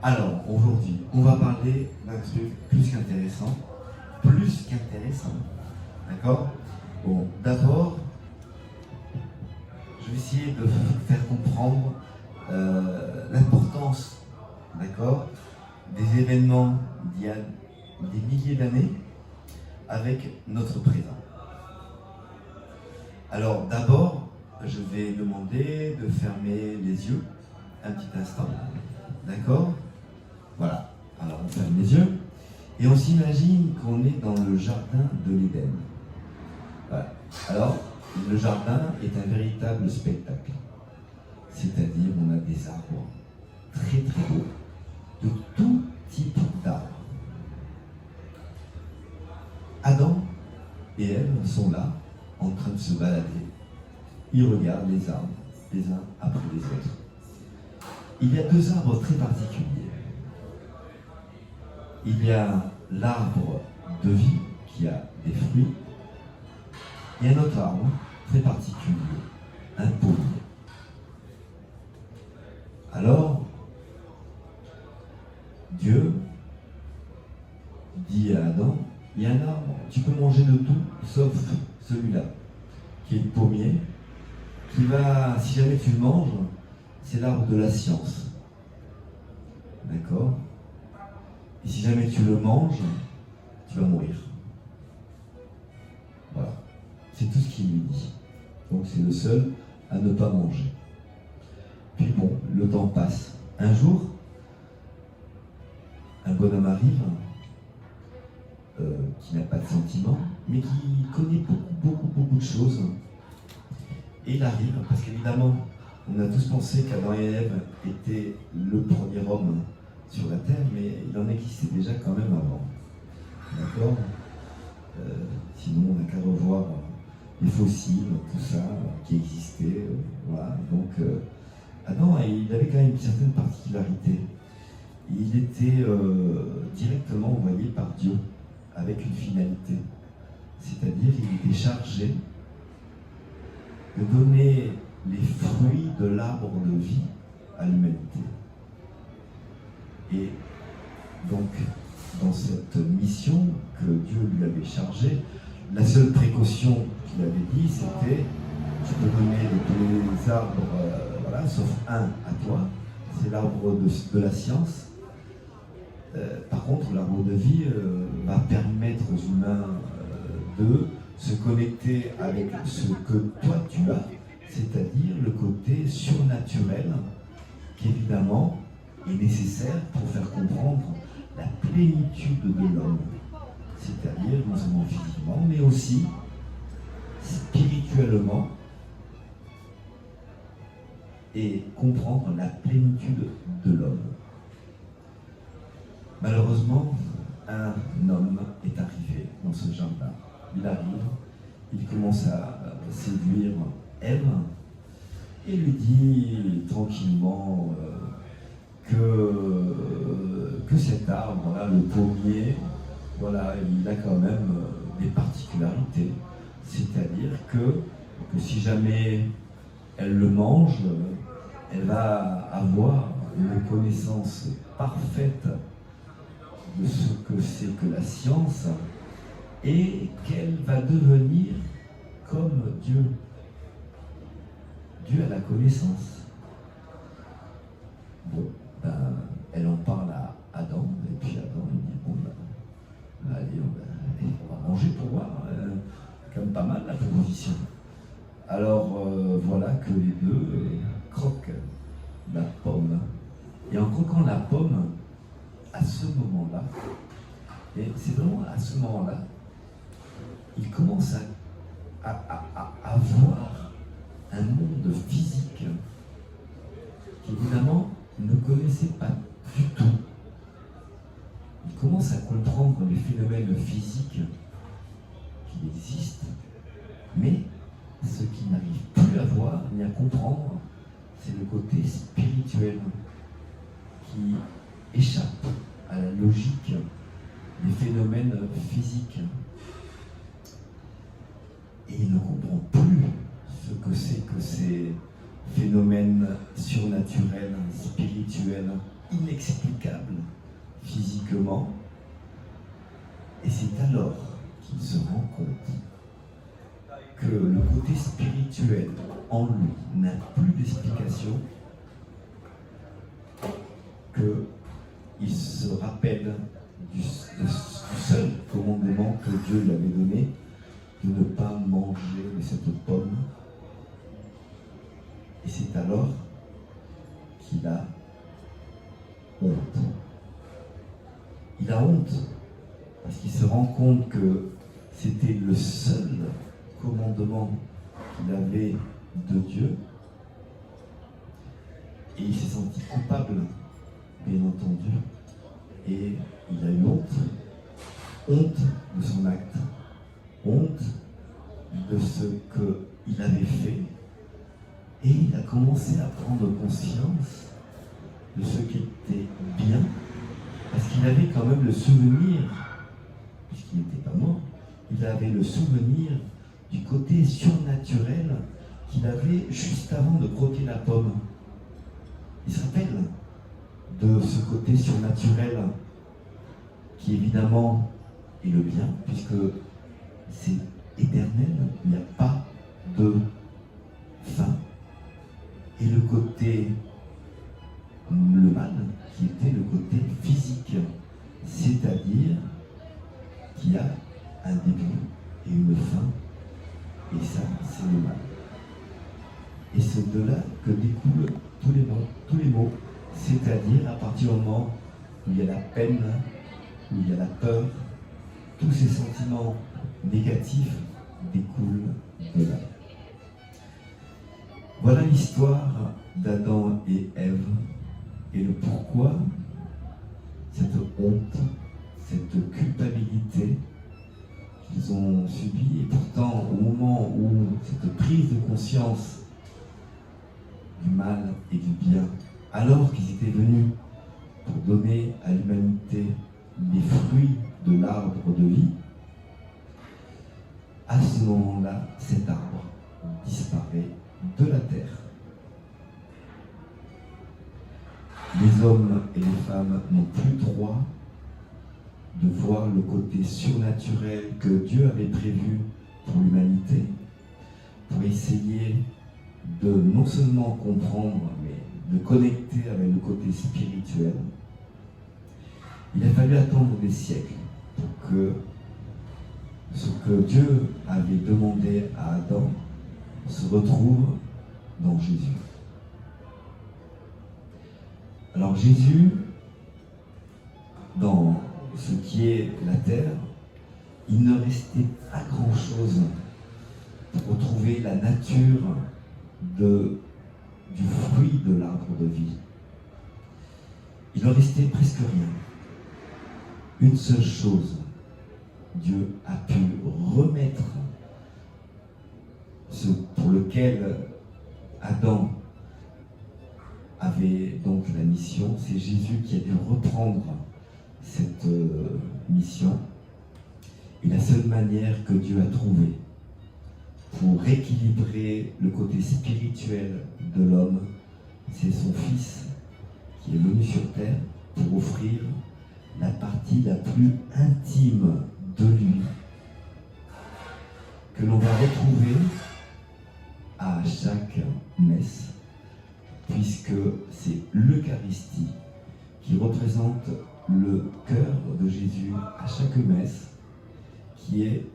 Alors, aujourd'hui, on va parler d'un truc plus qu'intéressant. D'accord? Bon, d'abord, je vais essayer de faire comprendre l'importance, d'accord, des événements d'il y a des milliers d'années avec notre présent. Alors, d'abord, je vais demander de fermer les yeux un petit instant, d'accord? Voilà, alors on ferme les yeux et on s'imagine qu'on est dans le jardin de l'Éden. Voilà. Alors, le jardin est un véritable spectacle. C'est-à-dire, on a des arbres très très beaux, de tout type d'arbres. Adam et Ève sont là, en train de se balader. Ils regardent les arbres, les uns après les autres. Il y a deux arbres très particuliers. Il y a l'arbre de vie qui a des fruits et un autre arbre très particulier, un pommier. Alors, Dieu dit à Adam, il y a un arbre, tu peux manger de tout sauf celui-là, qui est le pommier, qui va, si jamais tu le manges, c'est l'arbre de la science. D'accord? Et si jamais tu le manges, tu vas mourir. Voilà. C'est tout ce qu'il lui dit. Donc c'est le seul à ne pas manger. Puis bon, le temps passe. Un jour, un bonhomme arrive, qui n'a pas de sentiments, mais qui connaît beaucoup de choses. Et il arrive, parce qu'évidemment, on a tous pensé qu'Adam et Ève étaient le premier homme sur la Terre, mais il en existait déjà quand même avant. D'accord? Sinon, on n'a qu'à revoir les fossiles, tout ça, qui existait. Voilà. Donc, Adam, il avait quand même une certaine particularité. Il était directement envoyé par Dieu, avec une finalité. C'est-à-dire, il était chargé de donner les fruits de l'arbre de vie à l'humanité. Et donc, dans cette mission que Dieu lui avait chargée, la seule précaution qu'il avait dit, c'était tu peux donner tous les arbres, voilà, sauf un à toi, c'est l'arbre de la science. Par contre, l'arbre de vie va permettre aux humains de se connecter avec ce que toi tu as, c'est-à-dire le côté surnaturel qui évidemment est nécessaire pour faire comprendre la plénitude de l'homme, c'est-à-dire non seulement physiquement, mais aussi spirituellement, et comprendre la plénitude de l'homme. Malheureusement, un homme est arrivé dans ce jardin. Il arrive, il commence à séduire Ève et lui dit tranquillement que cet arbre-là, le pommier, voilà, il a quand même des particularités. C'est-à-dire que si jamais elle le mange, elle va avoir une connaissance parfaite de ce que c'est que la science et qu'elle va devenir comme Dieu. Dieu a la connaissance. Bon, ben, elle en parle à Adam, et puis Adam il dit bon ben, allez, on va manger pour voir, quand même pas mal la proposition. Alors voilà que les deux croquent la pomme. Et en croquant la pomme, à ce moment-là, et c'est vraiment à ce moment-là, il commence à voir un monde physique qu'évidemment il ne connaissait pas du tout. Il commence à comprendre les phénomènes physiques qui existent, mais ce qu'il n'arrive plus à voir ni à comprendre, c'est le côté spirituel qui échappe à la logique des phénomènes physiques. Et il ne comprend plus ce que c'est que ces phénomènes surnaturels, spirituels, inexplicable physiquement. Et c'est alors qu'il se rend compte que le côté spirituel en lui n'a plus d'explication, qu'il se rappelle du seul commandement que Dieu lui avait donné, de ne pas manger de cette pomme. Et c'est alors qu'il a honte. Il a honte parce qu'il se rend compte que c'était le seul commandement qu'il avait de Dieu. Et il s'est senti coupable, bien entendu. Et il a eu honte de son acte, honte de ce qu'il avait fait. Et il a commencé à prendre conscience de ce qui était bien, parce qu'il avait quand même le souvenir, puisqu'il n'était pas mort, il avait le souvenir du côté surnaturel qu'il avait juste avant de croquer la pomme. Il se rappelle de ce côté surnaturel qui évidemment est le bien, puisque c'est éternel, il n'y a pas de fin. Et le côté, le mal, qui était le côté physique, c'est-à-dire qu'il y a un début et une fin, et ça, c'est le mal. Et c'est de là que découlent tous les mots, c'est-à-dire à partir du moment où il y a la peine, où il y a la peur, tous ces sentiments négatifs découlent de là. Voilà l'histoire d'Adam et Ève et le pourquoi cette honte, cette culpabilité qu'ils ont subie. Et pourtant, au moment où cette prise de conscience du mal et du bien, alors qu'ils étaient venus pour donner à l'humanité les fruits de l'arbre de vie, à ce moment-là, cet arbre disparaît de la terre. Les hommes et les femmes n'ont plus droit de voir le côté surnaturel que Dieu avait prévu pour l'humanité, pour essayer de non seulement comprendre, mais de connecter avec le côté spirituel. Il a fallu attendre des siècles pour que ce que Dieu avait demandé à Adam se retrouve dans Jésus. Alors Jésus, dans ce qui est la terre, il ne restait pas grand-chose pour retrouver la nature du fruit de l'arbre de vie. Il ne restait presque rien. Une seule chose, Dieu a pu remettre ce pour lequel Adam avait donc la mission, c'est Jésus qui a dû reprendre cette mission. Et la seule manière que Dieu a trouvée pour rééquilibrer le côté spirituel de l'homme, c'est son Fils qui est venu sur terre pour offrir la partie la plus intime de lui, que l'on va retrouver à chaque messe, puisque c'est l'Eucharistie qui représente le cœur de Jésus à chaque messe, qui est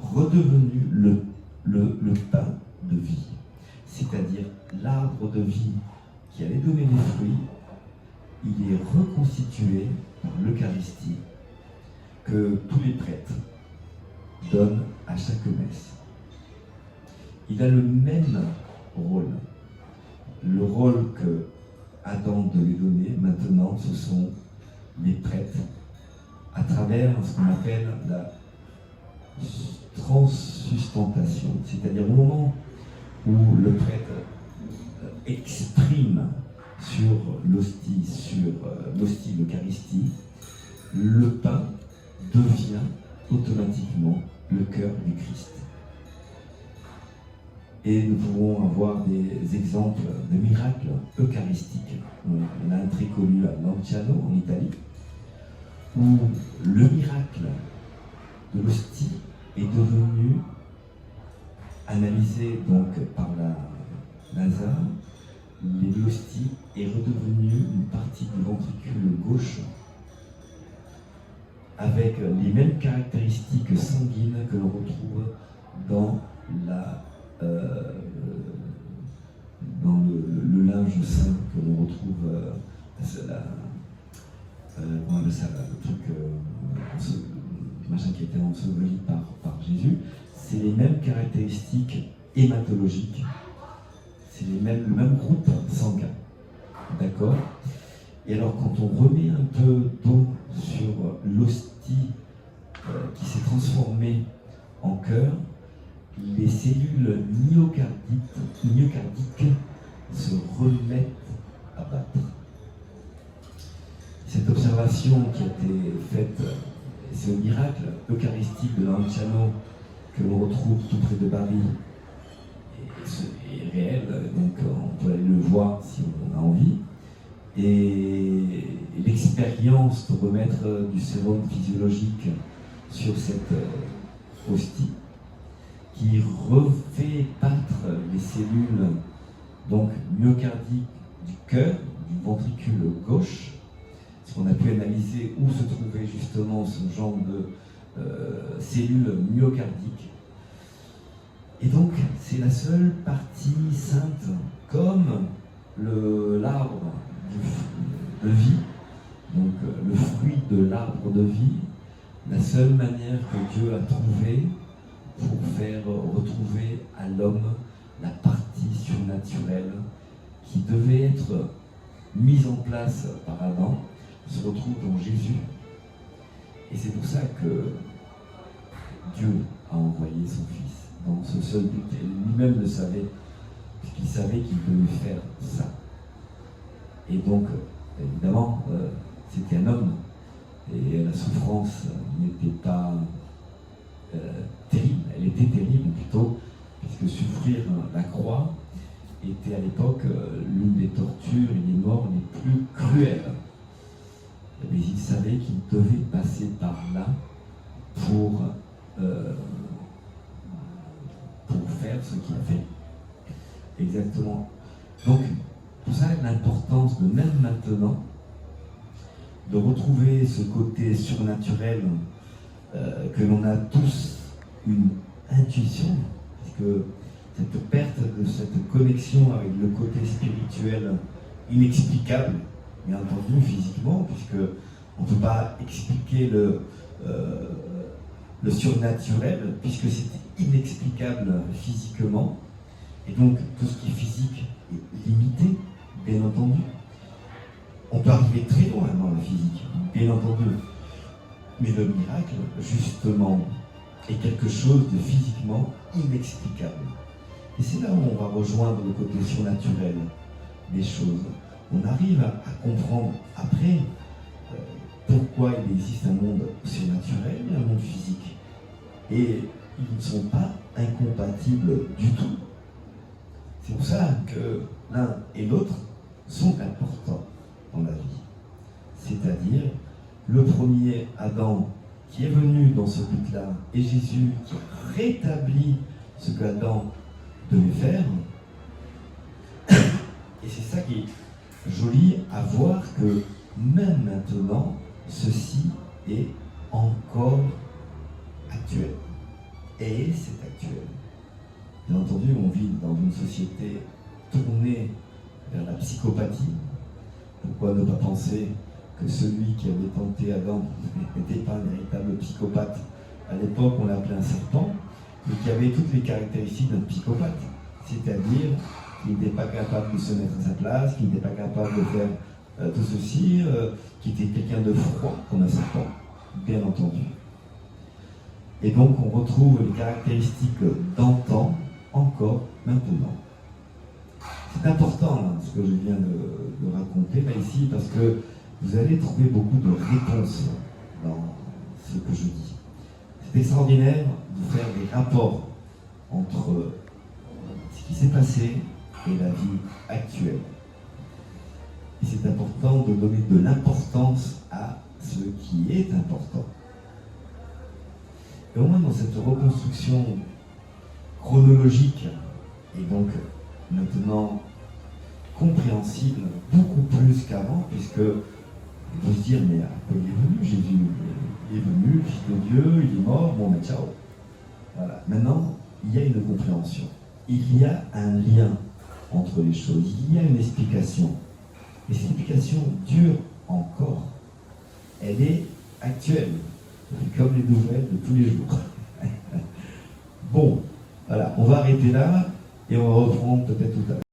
redevenu le pain de vie, c'est-à-dire l'arbre de vie qui allait donner des fruits. Il est reconstitué par l'Eucharistie que tous les prêtres donnent à chaque messe. Il a le même rôle. Le rôle que Adam devait donner, maintenant, ce sont les prêtres, à travers ce qu'on appelle la transustantation, c'est-à-dire au moment où le prêtre exprime sur l'hostie, l'Eucharistie, le pain devient automatiquement le cœur du Christ. Et nous pouvons avoir des exemples de miracles eucharistiques. On a un très connu à Lanciano, en Italie, où le miracle de l'hostie est devenu, analysé donc par la NASA, l'hostie est redevenue une partie du ventricule gauche avec les mêmes caractéristiques sanguines que l'on retrouve dans le linge saint que l'on retrouve, on appelle ça le truc, le machin qui a été enseveli par Jésus. C'est les mêmes caractéristiques hématologiques, c'est le même groupe sanguin, d'accord? Et alors quand on remet un peu d'eau sur l'hostie qui s'est transformée en cœur, les cellules myocardiques se remettent à battre. Cette observation qui a été faite, c'est un miracle eucharistique de Lanciano que l'on retrouve tout près de Bari, est réel, donc on peut aller le voir si on a envie. Et l'expérience de remettre du sérum physiologique sur cette hostie, qui refait battre les cellules donc myocardiques du cœur, du ventricule gauche, parce qu'on a pu analyser où se trouvait justement ce genre de cellules myocardiques. Et donc c'est la seule partie sainte, comme l'arbre de vie, donc le fruit de l'arbre de vie, la seule manière que Dieu a trouvée pour faire retrouver à l'homme la partie surnaturelle qui devait être mise en place par Adam, se retrouve dans Jésus. Et c'est pour ça que Dieu a envoyé son Fils dans ce seul but. Et lui-même le savait, puisqu'il savait qu'il devait faire ça. Et donc, évidemment, c'était un homme, et la souffrance n'était pas terrible, elle était terrible plutôt, puisque souffrir la croix était à l'époque l'une des tortures et des morts les plus cruelles. Mais il savait qu'il devait passer par là pour faire ce qu'il a fait. Exactement. Donc, pour ça, l'importance de même maintenant, de retrouver ce côté surnaturel que l'on a tous une intuition, parce que cette perte de cette connexion avec le côté spirituel inexplicable, bien entendu physiquement, puisque on ne peut pas expliquer le surnaturel, puisque c'est inexplicable physiquement, et donc tout ce qui est physique est limité, bien entendu. On peut arriver très loin dans la physique, bien entendu, mais le miracle, justement, est quelque chose de physiquement inexplicable. Et c'est là où on va rejoindre le côté surnaturel des choses. On arrive à comprendre après pourquoi il existe un monde surnaturel et un monde physique. Et ils ne sont pas incompatibles du tout. C'est pour ça que l'un et l'autre sont importants dans la vie. C'est-à-dire, le premier Adam qui est venu dans ce but-là, et Jésus qui a rétabli ce qu'Adam devait faire. Et c'est ça qui est joli à voir, que même maintenant, ceci est encore actuel. Et c'est actuel. Bien entendu, on vit dans une société tournée vers la psychopathie. Pourquoi ne pas penser que celui qui avait tenté Adam n'était pas un véritable psychopathe? À l'époque, on l'appelait un serpent, mais qui avait toutes les caractéristiques d'un psychopathe. C'est-à-dire qu'il n'était pas capable de se mettre à sa place, qu'il n'était pas capable de faire tout ceci, qui était quelqu'un de froid comme un serpent, bien entendu. Et donc on retrouve les caractéristiques d'antan encore maintenant. C'est important hein, ce que je viens de raconter là ici, parce que vous allez trouver beaucoup de réponses dans ce que je dis. C'est extraordinaire de faire des rapports entre qui s'est passé et la vie actuelle. Et c'est important de donner de l'importance à ce qui est important. Et au moins dans cette reconstruction chronologique, et donc maintenant compréhensible beaucoup plus qu'avant, puisque on peut se dire, mais il est venu, Jésus, il est venu, le Fils de Dieu, il est mort, bon ben ciao. Voilà. Maintenant, il y a une compréhension. Il y a un lien entre les choses, il y a une explication. Et cette explication dure encore. Elle est actuelle, comme les nouvelles de tous les jours. Bon, voilà, on va arrêter là et on va reprendre peut-être tout à l'heure.